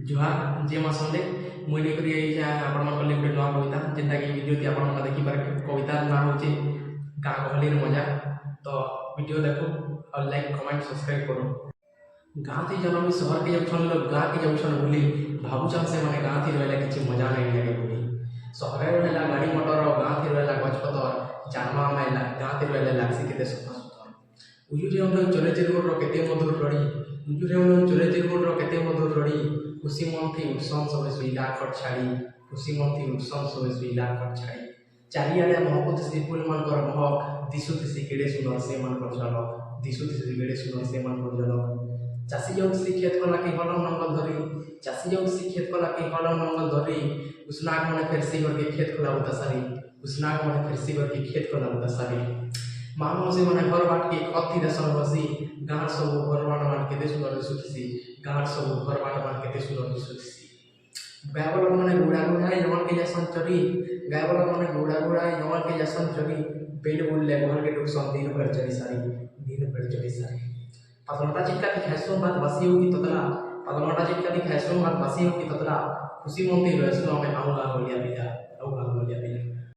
जुहार जे मासंदे मुई लेकरी आपण मन कले गुटे नवा कविता जेंटा कि वीडियो ती आपण मन देखि पारे कविता ना होचे गाँ गहली मजा। तो वीडियो देखो और लाइक कमेंट सब्सक्राइब करो। गाँ थी जन्म शहर के जब लोग गाँ के जब बुली भावुचन से माने गाँ थी रहला किछि मजा नहीं लगे बुली। शहर रहला गाड़ी मोटर और गाँ थी रहला गछपतर जानवा माइला गाँ थी रहला लागसी केते सफा सुतर। उजुरे हम चले चिरगोड़ केते मधुर रड़ी उजुरे हम चले चिरगोड़ केते मधुर रड़ी खुशी मन थी उत्सव सबे सुईला खट छाड़ी खुशी मन थी उत्सव सबे सुईला खट छाड़ी चारिआडे महकुत से फूल मन कर महक दिशुति केड़े सुनर से मन कर झलक दिशुति केड़े सुनर से मन कर झलक। चाषी जाऊ से खेत कला के हल नंगल धरी चाषी जाऊ से खेत कला के हल नंगल धरी उसनाक मने फेर से के खेत कला उतासारी उसनाक मने फेर से के खेत कला उतासारी। मानो से मने घर बाट के कथी देसन बसी गाँव सब घर बाट मान के देश सुनर दिसुतिसी गाँव सब घर बाट मान के देश सुनर दिसुतिसी। गायबल मने गुड़ा गुड़ा जवन के जसन चरी गायबल मने गुड़ा गुड़ा जवन के जसन चरी पेट बोलले घर के टुकसन दिन भर चरी सारी दिन भर चरी सारी। पतलटा चिटका की खैसो बात बसी होगी ततला पतलटा चिटका की खैसो बात बसी होगी ततला खुशी मनती रहसो हमें आऊगा बोलिया बिया आऊगा बोलिया बिया।